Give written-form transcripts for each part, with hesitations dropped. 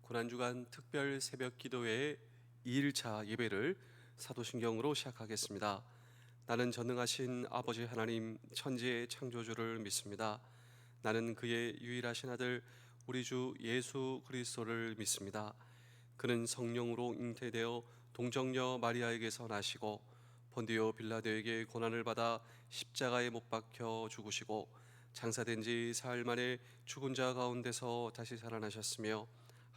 고난주간 특별 새벽 기도회 2일차 예배를 사도신경으로 시작하겠습니다. 나는 전능하신 아버지 하나님 천지의 창조주를 믿습니다. 나는 그의 유일하신 아들 우리 주 예수 그리스도를 믿습니다. 그는 성령으로 잉태되어 동정녀 마리아에게서 나시고 본디오 빌라도에게 고난을 받아 십자가에 못 박혀 죽으시고 장사된 지 사흘 만에 죽은 자 가운데서 다시 살아나셨으며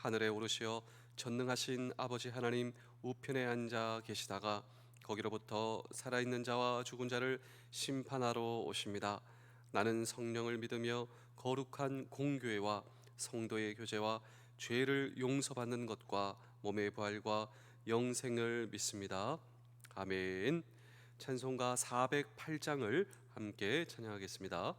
하늘에 오르시어 전능하신 아버지 하나님 우편에 앉아 계시다가 거기로부터 살아있는 자와 죽은 자를 심판하러 오십니다. 나는 성령을 믿으며 거룩한 공교회와 성도의 교제와 죄를 용서받는 것과 몸의 부활과 영생을 믿습니다. 아멘. 찬송가 408장을 함께 찬양하겠습니다.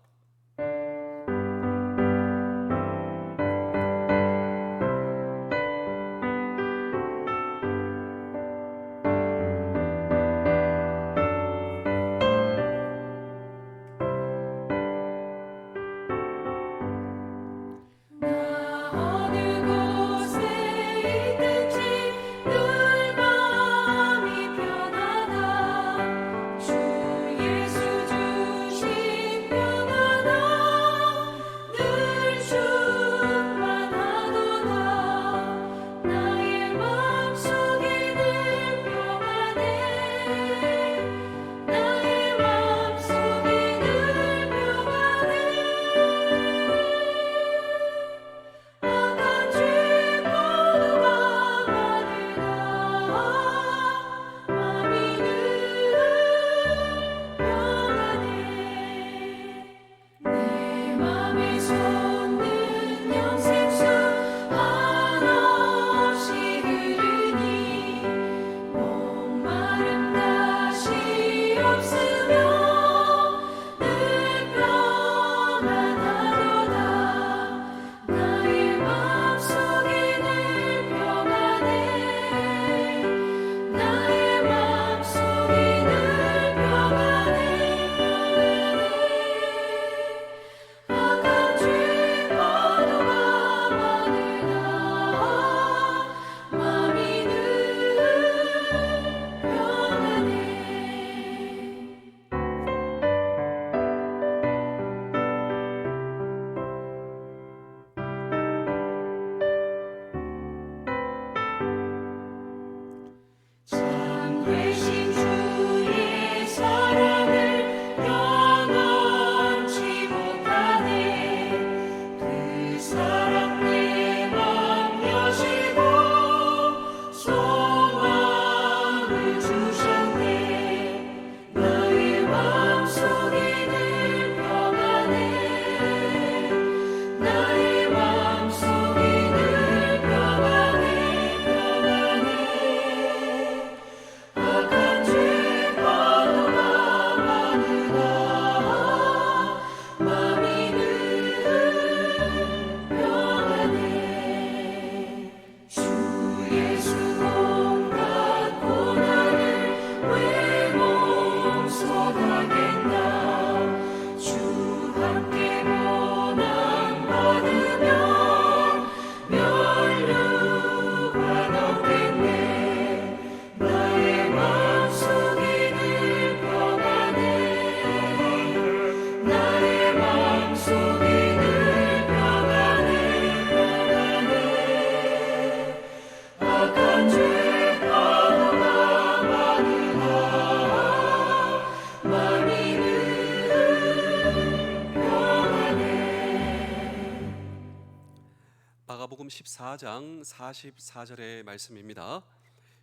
마가복음 14장 44절의 말씀입니다.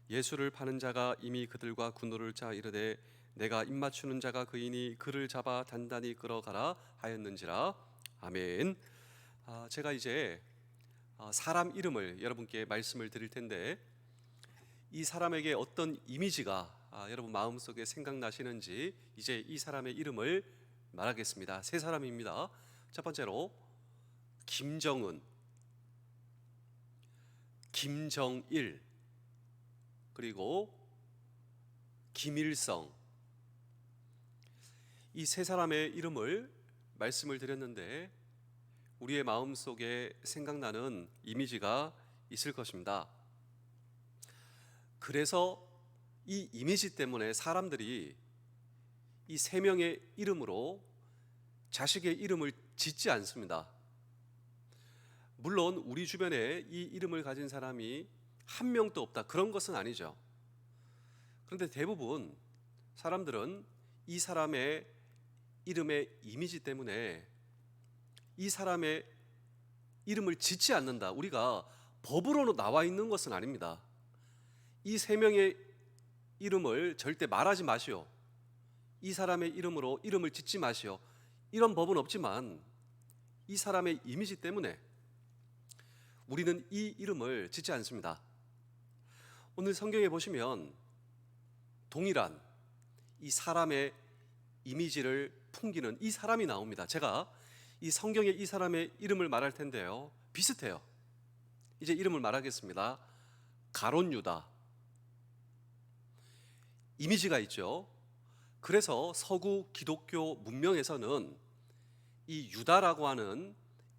예수를 파는 자가 이미 그들과 군노를 짜 이르되 내가 입맞추는 자가 그이니 그를 잡아 단단히 끌어가라 하였는지라. 아멘. 제가 이제 사람 이름을 여러분께 말씀을 드릴 텐데 이 사람에게 어떤 이미지가 여러분 마음속에 생각나시는지 이제 이 사람의 이름을 말하겠습니다. 세 사람입니다. 첫 번째로 김정은, 김정일, 그리고 김일성, 이 세 사람의 이름을 말씀을 드렸는데 우리의 마음속에 생각나는 이미지가 있을 것입니다. 그래서 이 이미지 때문에 사람들이 이 세 명의 이름으로 자식의 이름을 짓지 않습니다. 물론 우리 주변에 이 이름을 가진 사람이 한 명도 없다, 그런 것은 아니죠. 그런데 대부분 사람들은 이 사람의 이름의 이미지 때문에 이 사람의 이름을 짓지 않는다. 우리가 법으로 나와 있는 것은 아닙니다. 이 세 명의 이름을 절대 말하지 마시오. 이 사람의 이름으로 이름을 짓지 마시오. 이런 법은 없지만 이 사람의 이미지 때문에 우리는 이 이름을 짓지 않습니다. 오늘 성경에 보시면 동일한 이 사람의 이미지를 풍기는 이 사람이 나옵니다. 제가 이 성경에 이 사람의 이름을 말할 텐데요, 비슷해요. 이제 이름을 말하겠습니다. 가룟 유다. 이미지가 있죠. 그래서 서구 기독교 문명에서는 이 유다라고 하는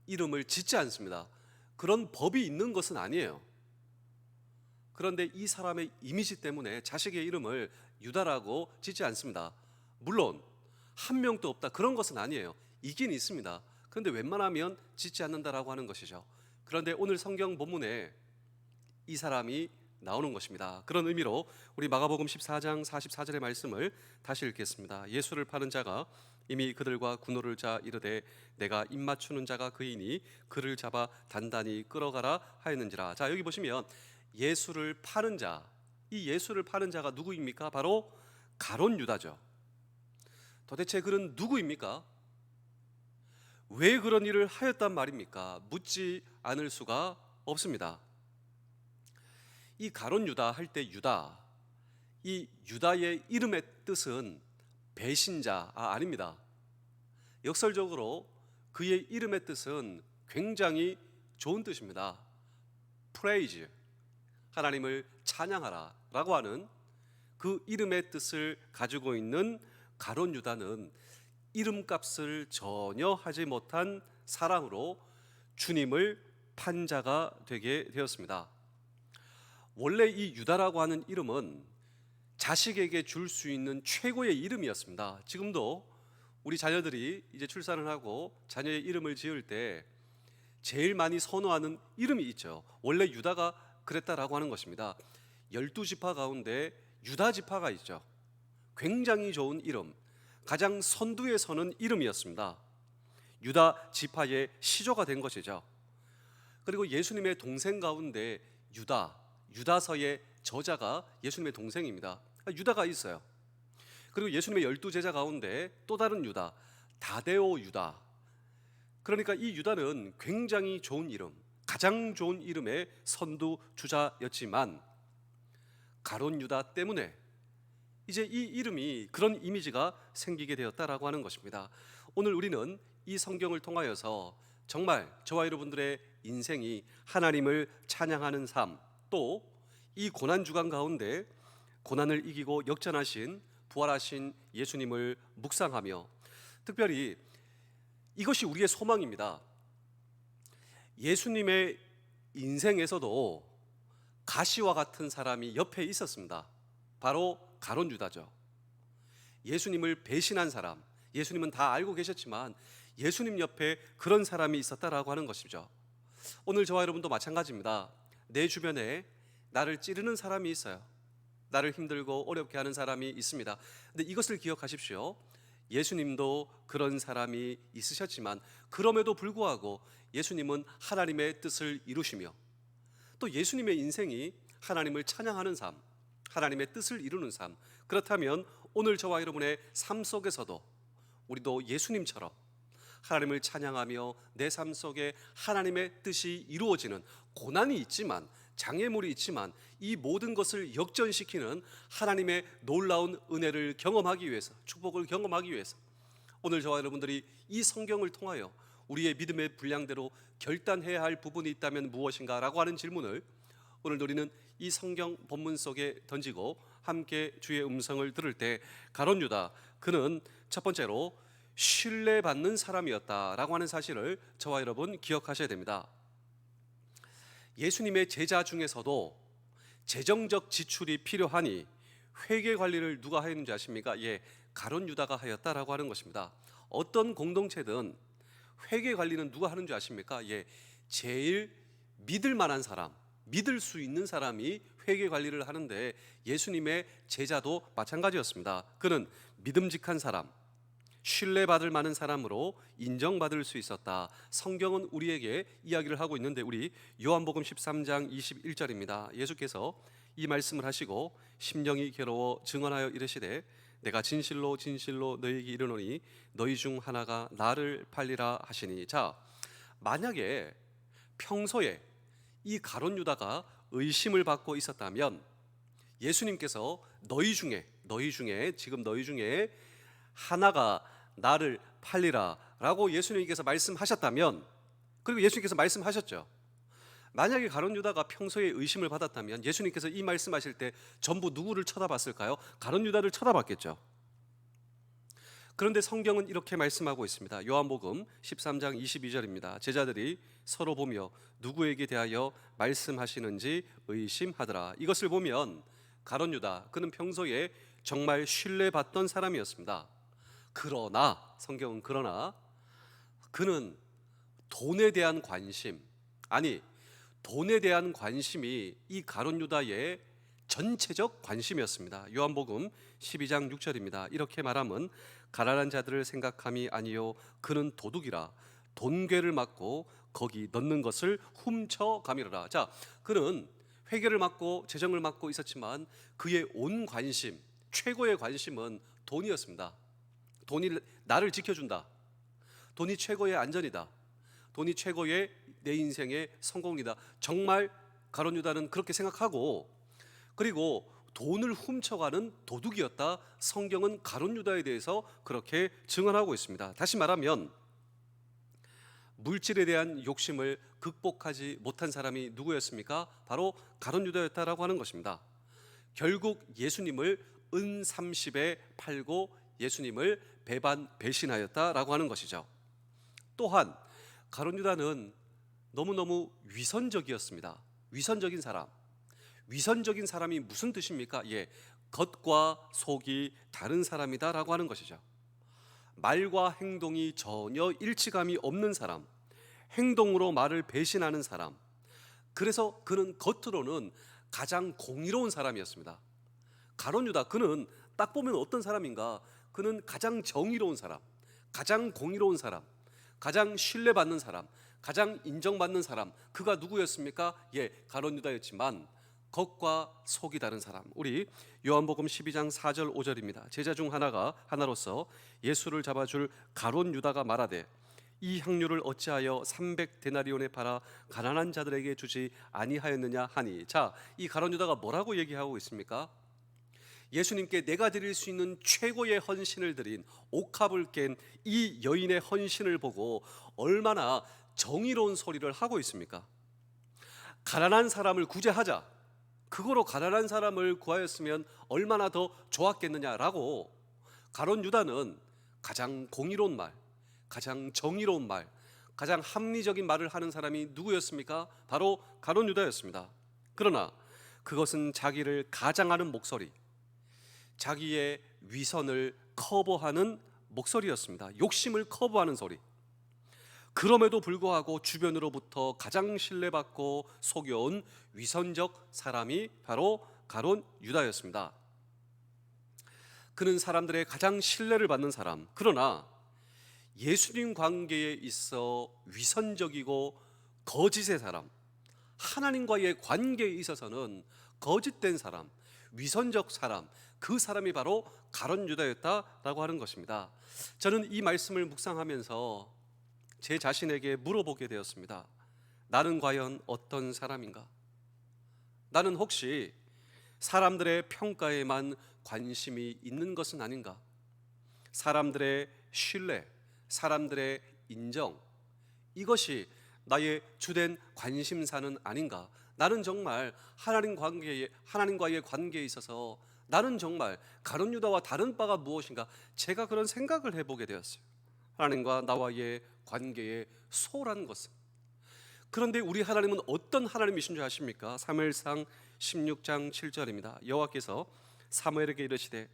이름을 짓지 않습니다. 그런 법이 있는 것은 아니에요. 그런데 이 사람의 이미지 때문에 자식의 이름을 유다라고 짓지 않습니다. 물론 한 명도 없다, 그런 것은 아니에요. 있긴 있습니다. 그런데 웬만하면 짓지 않는다라고 하는 것이죠. 그런데 오늘 성경 본문에 이 사람이 나오는 것입니다. 그런 의미로 우리 마가복음 14장 44절의 말씀을 다시 읽겠습니다. 예수를 파는 자가 이미 그들과 군노를 짜 이르되 내가 입맞추는 자가 그이니 그를 잡아 단단히 끌어가라 하였는지라. 자, 여기 보시면 예수를 파는 자, 이 예수를 파는 자가 누구입니까? 바로 가룟 유다죠. 도대체 그는 누구입니까? 왜 그런 일을 하였단 말입니까? 묻지 않을 수가 없습니다. 이 가룟 유다 할 때 유다, 이 유다의 이름의 뜻은 배신자 아닙니다. 역설적으로 그의 이름의 뜻은 굉장히 좋은 뜻입니다. praise, 하나님을 찬양하라 라고 하는 그 이름의 뜻을 가지고 있는 가룟 유다는 이름값을 전혀 하지 못한 사랑으로 주님을 판 자가 되게 되었습니다. 원래 이 유다라고 하는 이름은 자식에게 줄 수 있는 최고의 이름이었습니다. 지금도 우리 자녀들이 이제 출산을 하고 자녀의 이름을 지을 때 제일 많이 선호하는 이름이 있죠. 원래 유다가 그랬다라고 하는 것입니다. 12지파 가운데 유다 지파가 있죠. 굉장히 좋은 이름, 가장 선두에 서는 이름이었습니다. 유다 지파의 시조가 된 것이죠. 그리고 예수님의 동생 가운데 유다서의 저자가 예수님의 동생입니다. 유다가 있어요. 그리고 예수님의 12제자 가운데 또 다른 유다, 다데오 유다. 그러니까 이 유다는 굉장히 좋은 이름, 가장 좋은 이름의 선두 주자였지만 가룟 유다 때문에 이제 이 이름이 그런 이미지가 생기게 되었다라고 하는 것입니다. 오늘 우리는 이 성경을 통하여서 정말 저와 여러분들의 인생이 하나님을 찬양하는 삶, 또 이 고난 주간 가운데 고난을 이기고 역전하신 부활하신 예수님을 묵상하며 특별히 이것이 우리의 소망입니다. 예수님의 인생에서도 가시와 같은 사람이 옆에 있었습니다. 바로 가룟 유다죠. 예수님을 배신한 사람, 예수님은 다 알고 계셨지만 예수님 옆에 그런 사람이 있었다라고 하는 것이죠. 오늘 저와 여러분도 마찬가지입니다. 내 주변에 나를 찌르는 사람이 있어요. 나를 힘들고 어렵게 하는 사람이 있습니다. 근데 이것을 기억하십시오. 예수님도 그런 사람이 있으셨지만 그럼에도 불구하고 예수님은 하나님의 뜻을 이루시며 또 예수님의 인생이 하나님을 찬양하는 삶, 하나님의 뜻을 이루는 삶. 그렇다면 오늘 저와 여러분의 삶 속에서도 우리도 예수님처럼 하나님을 찬양하며 내 삶 속에 하나님의 뜻이 이루어지는 고난이 있지만, 장애물이 있지만 이 모든 것을 역전시키는 하나님의 놀라운 은혜를 경험하기 위해서, 축복을 경험하기 위해서 오늘 저와 여러분들이 이 성경을 통하여 우리의 믿음의 분량대로 결단해야 할 부분이 있다면 무엇인가 라고 하는 질문을 오늘 우리는 이 성경 본문 속에 던지고 함께 주의 음성을 들을 때 가룟 유다, 그는 첫 번째로 신뢰받는 사람이었다라고 하는 사실을 저와 여러분 기억하셔야 됩니다. 예수님의 제자 중에서도 재정적 지출이 필요하니 회계 관리를 누가 하였는지 아십니까? 예, 가룟 유다가 하였다라고 하는 것입니다. 어떤 공동체든 회계 관리는 누가 하는 줄 아십니까? 예, 제일 믿을 만한 사람, 믿을 수 있는 사람이 회계 관리를 하는데 예수님의 제자도 마찬가지였습니다. 그는 믿음직한 사람, 신뢰받을 만한 사람으로 인정받을 수 있었다. 성경은 우리에게 이야기를 하고 있는데 우리 요한복음 13장 21절입니다. 예수께서 이 말씀을 하시고 심령이 괴로워 증언하여 이르시되 내가 진실로 진실로 너희에게 이르노니 너희 중 하나가 나를 팔리라 하시니. 자, 만약에 평소에 이 가룟 유다가 의심을 받고 있었다면 예수님께서 너희 중에 지금 너희 중에 하나가 나를 팔리라 라고 예수님께서 말씀하셨다면, 그리고 예수님께서 말씀하셨죠. 만약에 가룟 유다가 평소에 의심을 받았다면 예수님께서 이 말씀하실 때 전부 누구를 쳐다봤을까요? 가룟 유다를 쳐다봤겠죠. 그런데 성경은 이렇게 말씀하고 있습니다. 요한복음 13장 22절입니다. 제자들이 서로 보며 누구에게 대하여 말씀하시는지 의심하더라. 이것을 보면 가룟 유다, 그는 평소에 정말 신뢰받던 사람이었습니다. 그러나 성경은 그는 돈에 대한 관심, 돈에 대한 관심이 이 가룟 유다의 전체적 관심이었습니다. 요한복음 12장 6절입니다. 이렇게 말하면 가난한 자들을 생각함이 아니요 그는 도둑이라 돈괴를 맡고 거기 넣는 것을 훔쳐가미르라. 자, 그는 회계를 맡고 재정을 맡고 있었지만 그의 온 관심, 최고의 관심은 돈이었습니다. 돈이 나를 지켜준다. 돈이 최고의 안전이다. 돈이 최고의 내 인생의 성공이다. 정말 가룟 유다는 그렇게 생각하고, 그리고 돈을 훔쳐가는 도둑이었다. 성경은 가룟 유다에 대해서 그렇게 증언하고 있습니다. 다시 말하면 물질에 대한 욕심을 극복하지 못한 사람이 누구였습니까? 바로 가룟 유다였다라고 하는 것입니다. 결국 예수님을 은 30에 팔고 예수님을 배신하였다라고 하는 것이죠. 또한 가룟 유다는 너무너무 위선적이었습니다. 위선적인 사람이 무슨 뜻입니까? 예, 겉과 속이 다른 사람이다라고 하는 것이죠. 말과 행동이 전혀 일치감이 없는 사람, 행동으로 말을 배신하는 사람. 그래서 그는 겉으로는 가장 공의로운 사람이었습니다. 가룟 유다, 그는 딱 보면 어떤 사람인가? 그는 가장 정의로운 사람, 가장 공의로운 사람, 가장 신뢰받는 사람, 가장 인정받는 사람. 그가 누구였습니까? 예, 가룟 유다였지만 겉과 속이 다른 사람. 우리 요한복음 12장 4절 5절입니다. 제자 중 하나로서 예수를 잡아줄 가룟 유다가 말하되 이 향료를 어찌하여 300데나리온에 팔아 가난한 자들에게 주지 아니하였느냐 하니. 자, 이 가룟 유다가 뭐라고 얘기하고 있습니까? 예수님께 내가 드릴 수 있는 최고의 헌신을 드린, 옥합을 깬 이 여인의 헌신을 보고 얼마나 정의로운 소리를 하고 있습니까? 가난한 사람을 구제하자, 그거로 가난한 사람을 구하였으면 얼마나 더 좋았겠느냐라고 가룟 유다는 가장 공의로운 말, 가장 정의로운 말, 가장 합리적인 말을 하는 사람이 누구였습니까? 바로 가룟 유다였습니다. 그러나 그것은 자기를 가장하는 목소리, 자기의 위선을 커버하는 목소리였습니다. 욕심을 커버하는 소리. 그럼에도 불구하고 주변으로부터 가장 신뢰받고 속여온 위선적 사람이 바로 가룟 유다였습니다. 그는 사람들의 가장 신뢰를 받는 사람, 그러나 예수님 관계에 있어 위선적이고 거짓의 사람, 하나님과의 관계에 있어서는 거짓된 사람, 위선적 사람, 그 사람이 바로 가룟 유다였다라고 하는 것입니다. 저는 이 말씀을 묵상하면서 제 자신에게 물어보게 되었습니다. 나는 과연 어떤 사람인가? 나는 혹시 사람들의 평가에만 관심이 있는 것은 아닌가? 사람들의 신뢰, 사람들의 인정, 이것이 나의 주된 관심사는 아닌가? 나는 정말 하나님과의 관계에 있어서 나는 정말 가룟 유다와 다른 바가 무엇인가? 제가 그런 생각을 해보게 되었어요. 하나님과 나와의 관계의 소홀한 것은, 그런데 우리 하나님은 어떤 하나님이신 줄 아십니까? 사무엘상 16장 7절입니다. 여호와께서 사무엘에게 이르시되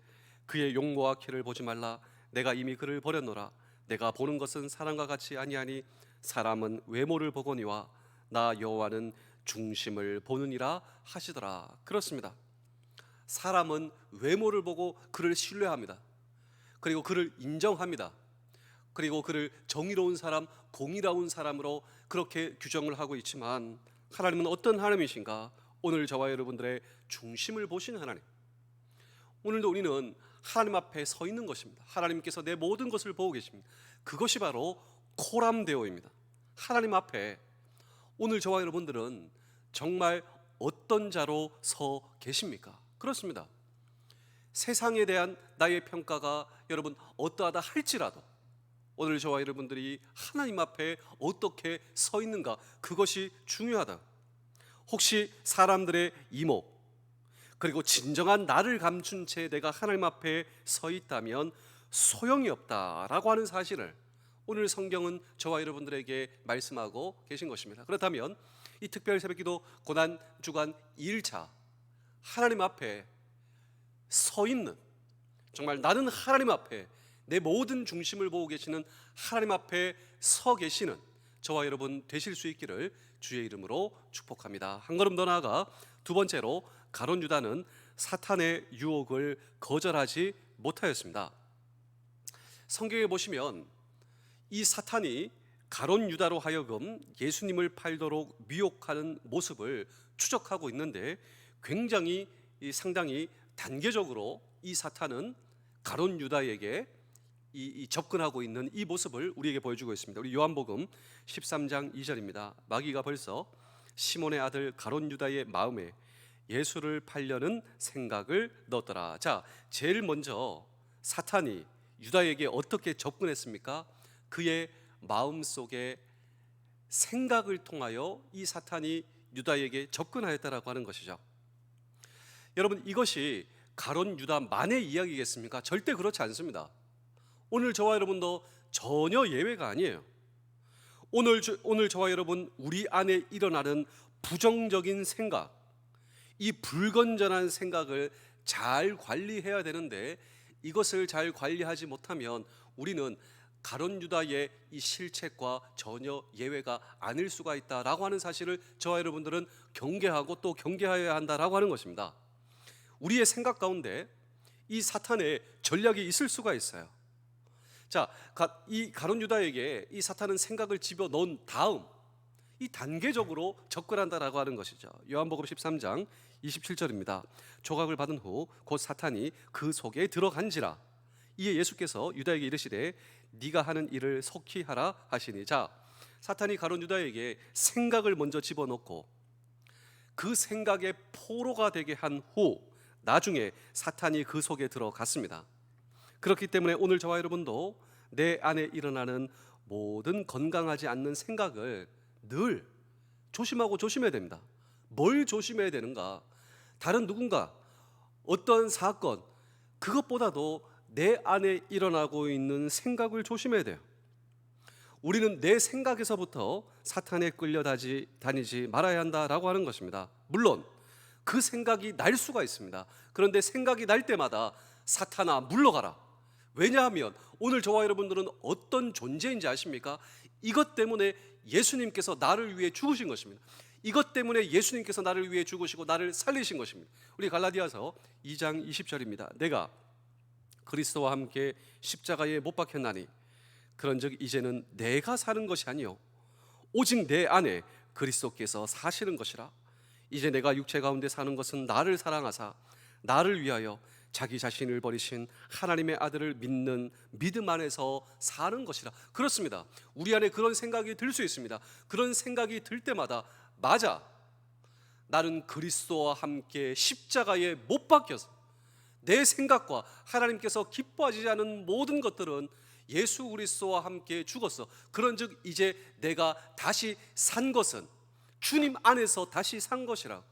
그의 용모와 키를 보지 말라. 내가 이미 그를 버렸노라. 내가 보는 것은 사람과 같이 아니하니 사람은 외모를 보거니와 나 여호와는 중심을 보느니라 하시더라. 그렇습니다. 사람은 외모를 보고 그를 신뢰합니다. 그리고 그를 인정합니다. 그리고 그를 정의로운 사람, 공의로운 사람으로 그렇게 규정을 하고 있지만 하나님은 어떤 하나님이신가? 오늘 저와 여러분들의 중심을 보시는 하나님. 오늘도 우리는 하나님 앞에 서 있는 것입니다. 하나님께서 내 모든 것을 보고 계십니다. 그것이 바로 코람데오입니다. 하나님 앞에 오늘 저와 여러분들은 정말 어떤 자로 서 계십니까? 그렇습니다. 세상에 대한 나의 평가가 여러분 어떠하다 할지라도 오늘 저와 여러분들이 하나님 앞에 어떻게 서 있는가, 그것이 중요하다. 혹시 사람들의 이목 그리고 진정한 나를 감춘 채 내가 하나님 앞에 서 있다면 소용이 없다라고 하는 사실을 오늘 성경은 저와 여러분들에게 말씀하고 계신 것입니다. 그렇다면 이 특별 새벽기도 고난 주간 2일차 하나님 앞에 서 있는, 정말 나는 하나님 앞에 내 모든 중심을 보고 계시는 하나님 앞에 서 계시는 저와 여러분 되실 수 있기를 주의 이름으로 축복합니다. 한 걸음 더 나아가 두 번째로 가룟 유다는 사탄의 유혹을 거절하지 못하였습니다. 성경에 보시면 이 사탄이 가룟 유다로 하여금 예수님을 팔도록 미혹하는 모습을 추적하고 있는데 굉장히 상당히 단계적으로 이 사탄은 가룟 유다에게 접근하고 있는 이 모습을 우리에게 보여주고 있습니다. 우리 요한복음 13장 2절입니다. 마귀가 벌써 시몬의 아들 가룟 유다의 마음에 예수를 팔려는 생각을 넣었더라. 자, 제일 먼저 사탄이 유다에게 어떻게 접근했습니까? 그의 마음속에 생각을 통하여 이 사탄이 유다에게 접근하였다라고 하는 것이죠. 여러분, 이것이 가룟 유다만의 이야기겠습니까? 절대 그렇지 않습니다. 오늘 저와 여러분도 전혀 예외가 아니에요. 오늘 저와 여러분 우리 안에 일어나는 부정적인 생각, 이 불건전한 생각을 잘 관리해야 되는데 이것을 잘 관리하지 못하면 우리는 가룟 유다의 이 실책과 전혀 예외가 아닐 수가 있다라고 하는 사실을 저와 여러분들은 경계하고 또 경계하여야 한다라고 하는 것입니다. 우리의 생각 가운데 이 사탄의 전략이 있을 수가 있어요. 자, 이 가룟 유다에게 이 사탄은 생각을 집어넣은 다음 이 단계적으로 접근한다라고 하는 것이죠. 요한복음 13장 27절입니다. 조각을 받은 후 곧 사탄이 그 속에 들어간지라. 이에 예수께서 유다에게 이르시되 네가 하는 일을 속히 하라 하시니. 자, 사탄이 가룟 유다에게 생각을 먼저 집어넣고 그 생각의 포로가 되게 한 후 나중에 사탄이 그 속에 들어갔습니다. 그렇기 때문에 오늘 저와 여러분도 내 안에 일어나는 모든 건강하지 않는 생각을 늘 조심하고 조심해야 됩니다. 뭘 조심해야 되는가? 다른 누군가, 어떤 사건, 그것보다도 내 안에 일어나고 있는 생각을 조심해야 돼요. 우리는 내 생각에서부터 사탄에 끌려다니지 말아야 한다라고 하는 것입니다. 물론 그 생각이 날 수가 있습니다. 그런데 생각이 날 때마다 사탄아 물러가라. 왜냐하면 오늘 저와 여러분들은 어떤 존재인지 아십니까? 이것 때문에 예수님께서 나를 위해 죽으신 것입니다. 이것 때문에 예수님께서 나를 위해 죽으시고 나를 살리신 것입니다. 우리 갈라디아서 2장 20절입니다. 내가 그리스도와 함께 십자가에 못 박혔나니 그런즉 이제는 내가 사는 것이 아니요 오직 내 안에 그리스도께서 사시는 것이라. 이제 내가 육체 가운데 사는 것은 나를 사랑하사 나를 위하여 자기 자신을 버리신 하나님의 아들을 믿는 믿음 안에서 사는 것이라. 그렇습니다. 우리 안에 그런 생각이 들 수 있습니다. 그런 생각이 들 때마다 맞아, 나는 그리스도와 함께 십자가에 못 박혀서 내 생각과 하나님께서 기뻐하지 않은 모든 것들은 예수 그리스도와 함께 죽었어. 그런즉 이제 내가 다시 산 것은 주님 안에서 다시 산 것이라.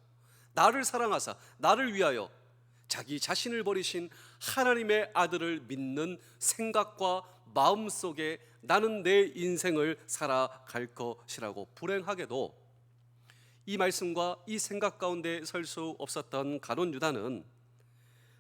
나를 사랑하사 나를 위하여 자기 자신을 버리신 하나님의 아들을 믿는 생각과 마음 속에 나는 내 인생을 살아갈 것이라고 불행하게도 이 말씀과 이 생각 가운데 설 수 없었던 가룟 유다는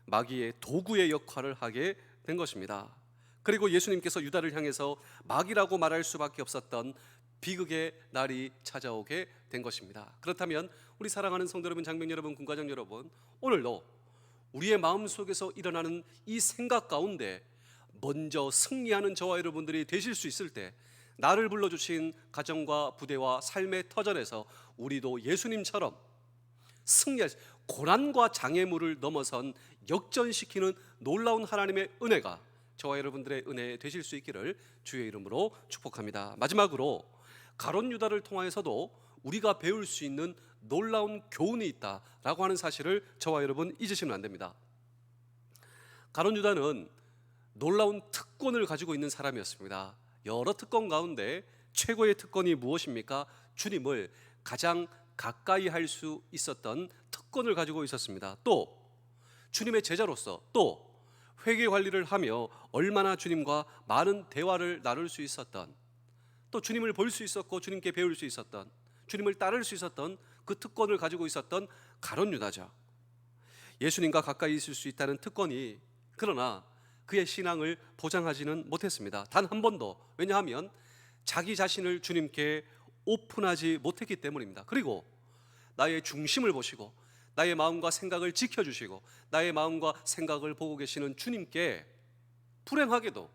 마귀의 도구의 역할을 하게 된 것입니다. 그리고 예수님께서 유다를 향해서 마귀라고 말할 수밖에 없었던 비극의 날이 찾아오게 된 것입니다. 그렇다면 우리 사랑하는 성도 여러분, 장병 여러분, 군가정 여러분, 오늘도 우리의 마음속에서 일어나는 이 생각 가운데 먼저 승리하는 저와 여러분들이 되실 수 있을 때, 나를 불러주신 가정과 부대와 삶의 터전에서 우리도 예수님처럼 승리할, 고난과 장애물을 넘어선 역전시키는 놀라운 하나님의 은혜가 저와 여러분들의 은혜 되실 수 있기를 주의 이름으로 축복합니다. 마지막으로 가룟 유다를 통하여서도 우리가 배울 수 있는 놀라운 교훈이 있다라고 하는 사실을 저와 여러분 잊으시면 안 됩니다. 가룟 유다는 놀라운 특권을 가지고 있는 사람이었습니다. 여러 특권 가운데 최고의 특권이 무엇입니까? 주님을 가장 가까이 할 수 있었던 특권을 가지고 있었습니다. 또 주님의 제자로서 또 회개 관리를 하며 얼마나 주님과 많은 대화를 나눌 수 있었던, 또 주님을 볼 수 있었고 주님께 배울 수 있었던, 주님을 따를 수 있었던 그 특권을 가지고 있었던 가룟 유다죠. 예수님과 가까이 있을 수 있다는 특권이, 그러나 그의 신앙을 보장하지는 못했습니다. 단 한 번도. 왜냐하면 자기 자신을 주님께 오픈하지 못했기 때문입니다. 그리고 나의 중심을 보시고 나의 마음과 생각을 지켜주시고 나의 마음과 생각을 보고 계시는 주님께 불행하게도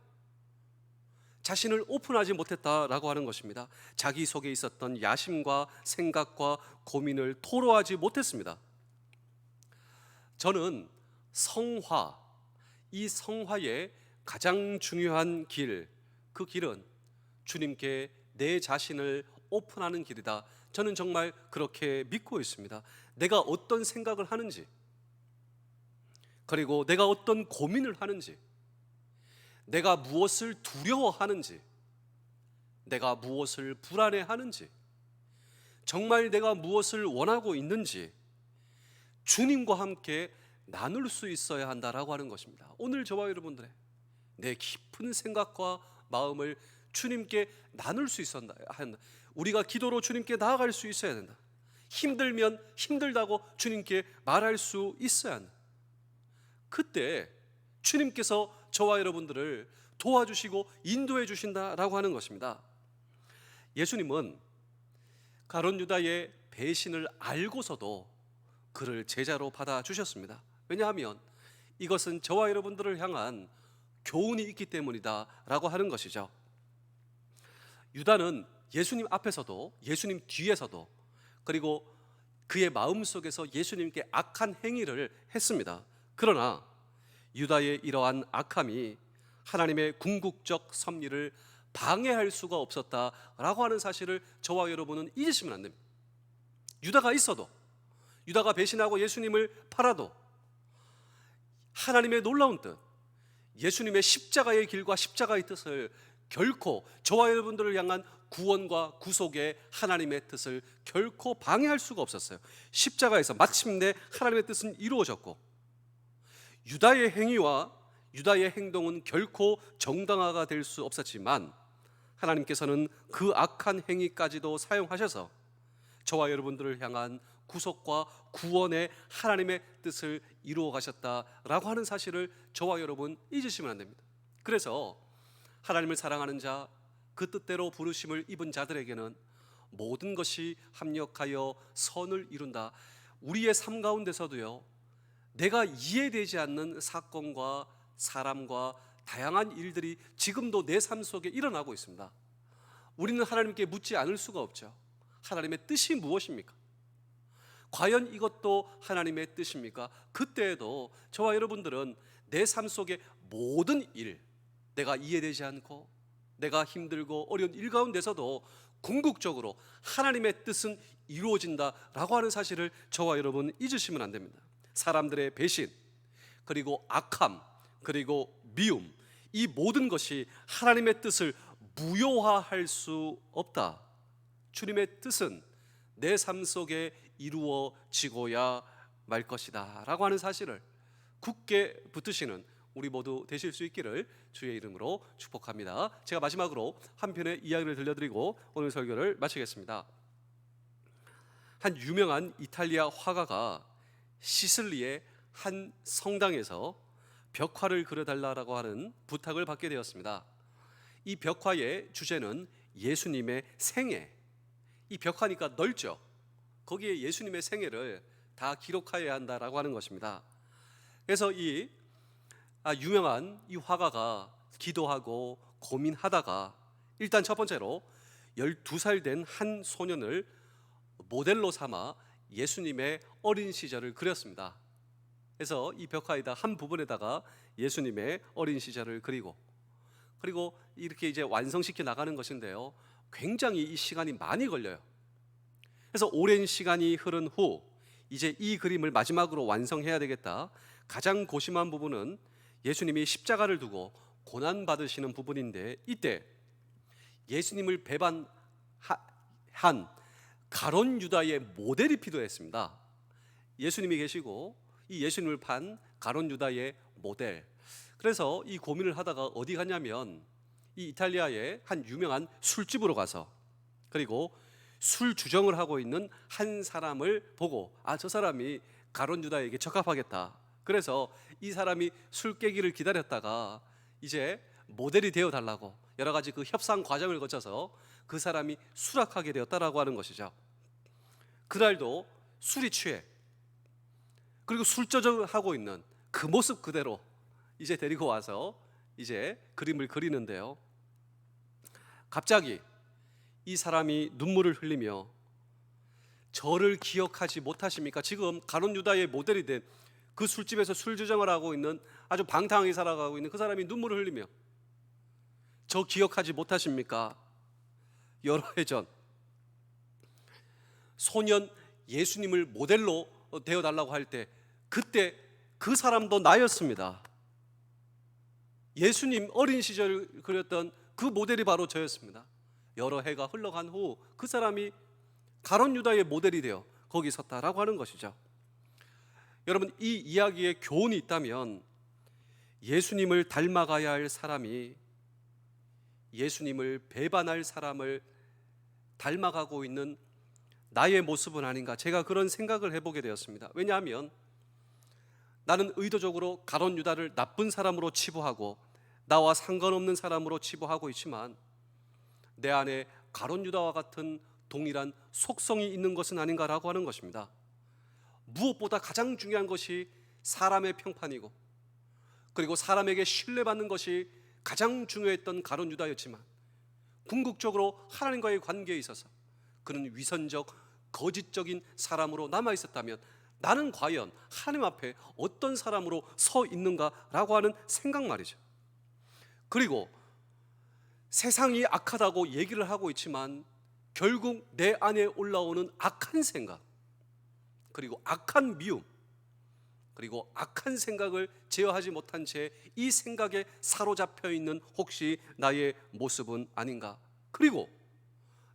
자신을 오픈하지 못했다라고 하는 것입니다. 자기 속에 있었던 야심과 생각과 고민을 토로하지 못했습니다. 저는 성화, 이 성화의 가장 중요한 길, 그 길은 주님께 내 자신을 오픈하는 길이다. 저는 정말 그렇게 믿고 있습니다. 내가 어떤 생각을 하는지, 그리고 내가 어떤 고민을 하는지, 내가 무엇을 두려워하는지, 내가 무엇을 불안해하는지, 정말 내가 무엇을 원하고 있는지 주님과 함께 나눌 수 있어야 한다라고 하는 것입니다. 오늘 저와 여러분들의 내 깊은 생각과 마음을 주님께 나눌 수 있어야 한다. 우리가 기도로 주님께 나아갈 수 있어야 된다. 힘들면 힘들다고 주님께 말할 수 있어야 한다. 그때 주님께서 저와 여러분들을 도와주시고 인도해 주신다라고 하는 것입니다. 예수님은 가룟 유다의 배신을 알고서도 그를 제자로 받아주셨습니다. 왜냐하면 이것은 저와 여러분들을 향한 교훈이 있기 때문이다 라고 하는 것이죠. 유다는 예수님 앞에서도 예수님 뒤에서도 그리고 그의 마음속에서 예수님께 악한 행위를 했습니다. 그러나 유다의 이러한 악함이 하나님의 궁극적 섭리를 방해할 수가 없었다라고 하는 사실을 저와 여러분은 잊으시면 안 됩니다. 유다가 있어도, 유다가 배신하고 예수님을 팔아도 하나님의 놀라운 뜻, 예수님의 십자가의 길과 십자가의 뜻을 결코 저와 여러분들을 향한 구원과 구속의 하나님의 뜻을 결코 방해할 수가 없었어요. 십자가에서 마침내 하나님의 뜻은 이루어졌고, 유다의 행위와 유다의 행동은 결코 정당화가 될 수 없었지만 하나님께서는 그 악한 행위까지도 사용하셔서 저와 여러분들을 향한 구속과 구원의 하나님의 뜻을 이루어 가셨다라고 하는 사실을 저와 여러분 잊으시면 안 됩니다. 그래서 하나님을 사랑하는 자, 그 뜻대로 부르심을 입은 자들에게는 모든 것이 합력하여 선을 이룬다. 우리의 삶 가운데서도요, 내가 이해되지 않는 사건과 사람과 다양한 일들이 지금도 내 삶 속에 일어나고 있습니다. 우리는 하나님께 묻지 않을 수가 없죠. 하나님의 뜻이 무엇입니까? 과연 이것도 하나님의 뜻입니까? 그때에도 저와 여러분들은 내 삶 속의 모든 일, 내가 이해되지 않고 내가 힘들고 어려운 일 가운데서도 궁극적으로 하나님의 뜻은 이루어진다라고 하는 사실을 저와 여러분 잊으시면 안 됩니다. 사람들의 배신, 그리고 악함, 그리고 미움, 이 모든 것이 하나님의 뜻을 무효화할 수 없다. 주님의 뜻은 내 삶 속에 이루어지고야 말 것이다 라고 하는 사실을 굳게 붙드시는 우리 모두 되실 수 있기를 주의 이름으로 축복합니다. 제가 마지막으로 한 편의 이야기를 들려드리고 오늘 설교를 마치겠습니다. 한 유명한 이탈리아 화가가 시슬리의 한 성당에서 벽화를 그려달라고 하는 부탁을 받게 되었습니다. 이 벽화의 주제는 예수님의 생애. 이 벽화니까 넓죠. 거기에 예수님의 생애를 다 기록하여야 한다라고 하는 것입니다. 그래서 이 유명한 이 화가가 기도하고 고민하다가 일단 첫 번째로 12살 된 한 소년을 모델로 삼아 예수님의 어린 시절을 그렸습니다. 그래서 이 벽화에다 한 부분에다가 예수님의 어린 시절을 그리고 이렇게 이제 완성시켜 나가는 것인데요, 굉장히 이 시간이 많이 걸려요. 그래서 오랜 시간이 흐른 후 이제 이 그림을 마지막으로 완성해야 되겠다. 가장 고심한 부분은 예수님이 십자가를 두고 고난 받으시는 부분인데, 이때 예수님을 배반한 가룟 유다의 모델이 필요했습니다. 예수님이 계시고 이 예수님을 판 가룟 유다의 모델. 그래서 이 고민을 하다가 어디 갔냐면 이 이탈리아의 한 유명한 술집으로 가서, 그리고 술 주정을 하고 있는 한 사람을 보고 저 사람이 가룟 유다에게 적합하겠다. 그래서 이 사람이 술 깨기를 기다렸다가 이제 모델이 되어 달라고 여러 가지 그 협상 과정을 거쳐서 그 사람이 수락하게 되었다라고 하는 것이죠. 그날도 술이 취해, 그리고 술조정하고 있는 그 모습 그대로 이제 데리고 와서 이제 그림을 그리는데요, 갑자기 이 사람이 눈물을 흘리며 저를 기억하지 못하십니까? 지금 가룟 유다의 모델이 된 그 술집에서 술 주정을 하고 있는 아주 방탕하게 살아가고 있는 그 사람이 눈물을 흘리며 저 기억하지 못하십니까? 여러 해 전 소년 예수님을 모델로 되어달라고 할 때 그때 그 사람도 나였습니다. 예수님 어린 시절을 그렸던 그 모델이 바로 저였습니다. 여러 해가 흘러간 후 그 사람이 가룟 유다의 모델이 되어 거기 섰다라고 하는 것이죠. 여러분, 이 이야기에 교훈이 있다면 예수님을 닮아가야 할 사람이 예수님을 배반할 사람을 닮아가고 있는 나의 모습은 아닌가, 제가 그런 생각을 해보게 되었습니다. 왜냐하면 나는 의도적으로 가룟 유다를 나쁜 사람으로 치부하고 나와 상관없는 사람으로 치부하고 있지만 내 안에 가룟 유다와 같은 동일한 속성이 있는 것은 아닌가라고 하는 것입니다. 무엇보다 가장 중요한 것이 사람의 평판이고, 그리고 사람에게 신뢰받는 것이 가장 중요했던 가룟 유다였지만 궁극적으로 하나님과의 관계에 있어서 그는 위선적, 거짓적인 사람으로 남아 있었다면 나는 과연 하나님 앞에 어떤 사람으로 서 있는가라고 하는 생각 말이죠. 그리고 세상이 악하다고 얘기를 하고 있지만 결국 내 안에 올라오는 악한 생각, 그리고 악한 미움, 그리고 악한 생각을 제어하지 못한 채 이 생각에 사로잡혀 있는 혹시 나의 모습은 아닌가. 그리고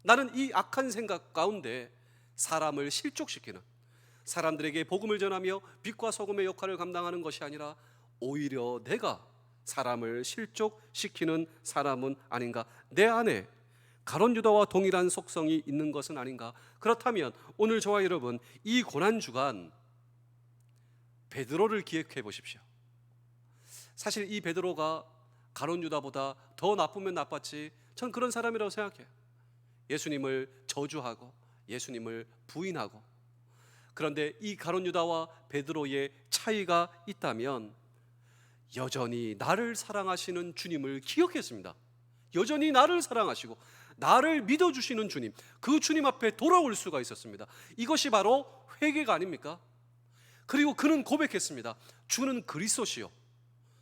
나는 이 악한 생각 가운데 사람을 실족시키는, 사람들에게 복음을 전하며 빛과 소금의 역할을 감당하는 것이 아니라 오히려 내가 사람을 실족시키는 사람은 아닌가, 내 안에 가룟 유다와 동일한 속성이 있는 것은 아닌가. 그렇다면 오늘 저와 여러분 이 고난주간 베드로를 기억해 보십시오. 사실 이 베드로가 가룟 유다보다 더 나쁘면 나빴지, 전 그런 사람이라고 생각해요. 예수님을 저주하고 예수님을 부인하고. 그런데 이 가룟 유다와 베드로의 차이가 있다면 여전히 나를 사랑하시는 주님을 기억했습니다. 여전히 나를 사랑하시고 나를 믿어주시는 주님, 그 주님 앞에 돌아올 수가 있었습니다. 이것이 바로 회개가 아닙니까? 그리고 그는 고백했습니다. 주는 그리스도시요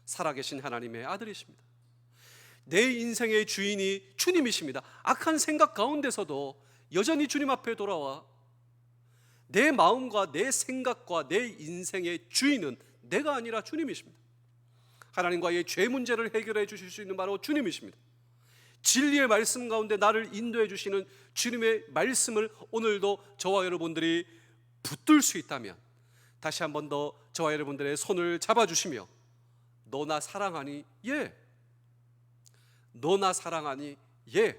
살아계신 하나님의 아들이십니다. 내 인생의 주인이 주님이십니다. 악한 생각 가운데서도 여전히 주님 앞에 돌아와 내 마음과 내 생각과 내 인생의 주인은 내가 아니라 주님이십니다. 하나님과의 죄 문제를 해결해 주실 수 있는 바로 주님이십니다. 진리의 말씀 가운데 나를 인도해 주시는 주님의 말씀을 오늘도 저와 여러분들이 붙들 수 있다면 다시 한 번 더 저와 여러분들의 손을 잡아주시며 너 나 사랑하니? 예. 너 나 사랑하니? 예.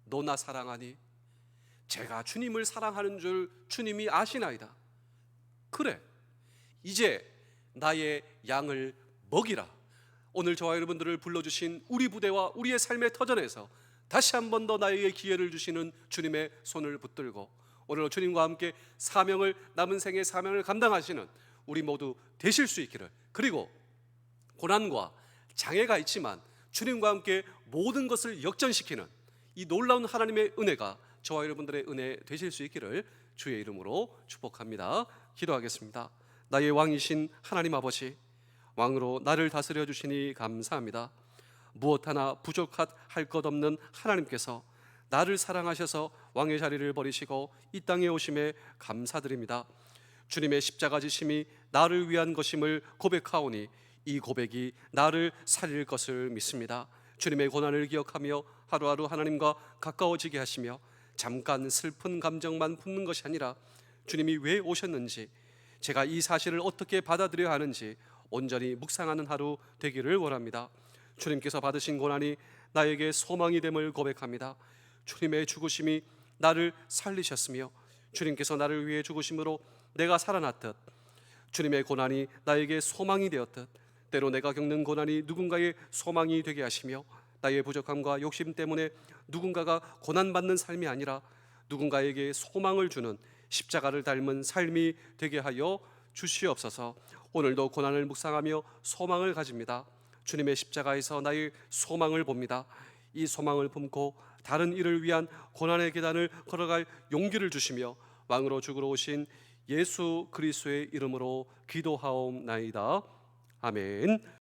너 나 사랑하니? 제가 주님을 사랑하는 줄 주님이 아시나이다. 그래, 이제 나의 양을 먹이라. 오늘 저와 여러분들을 불러주신 우리 부대와 우리의 삶의 터전에서 다시 한 번 더 나에게 기회를 주시는 주님의 손을 붙들고 오늘 주님과 함께 남은 생의 사명을 감당하시는 우리 모두 되실 수 있기를, 그리고 고난과 장애가 있지만 주님과 함께 모든 것을 역전시키는 이 놀라운 하나님의 은혜가 저와 여러분들의 은혜 되실 수 있기를 주의 이름으로 축복합니다. 기도하겠습니다. 나의 왕이신 하나님 아버지, 왕으로 나를 다스려 주시니 감사합니다. 무엇 하나 부족할 것 없는 하나님께서 나를 사랑하셔서 왕의 자리를 버리시고 이 땅에 오심에 감사드립니다. 주님의 십자가 지심이 나를 위한 것임을 고백하오니 이 고백이 나를 살릴 것을 믿습니다. 주님의 고난을 기억하며 하루하루 하나님과 가까워지게 하시며 잠깐 슬픈 감정만 품는 것이 아니라 주님이 왜 오셨는지, 제가 이 사실을 어떻게 받아들여야 하는지 온전히 묵상하는 하루 되기를 원합니다. 주님께서 받으신 고난이 나에게 소망이 됨을 고백합니다. 주님의 죽으심이 나를 살리셨으며 주님께서 나를 위해 죽으심으로 내가 살아났듯 주님의 고난이 나에게 소망이 되었듯 때로 내가 겪는 고난이 누군가의 소망이 되게 하시며 나의 부족함과 욕심 때문에 누군가가 고난받는 삶이 아니라 누군가에게 소망을 주는 십자가를 닮은 삶이 되게 하여 주시옵소서. 오늘도 고난을 묵상하며 소망을 가집니다. 주님의 십자가에서 나의 소망을 봅니다. 이 소망을 품고 다른 이를 위한 고난의 계단을 걸어갈 용기를 주시며 왕으로 죽으러 오신 예수 그리스도의 이름으로 기도하옵나이다. 아멘.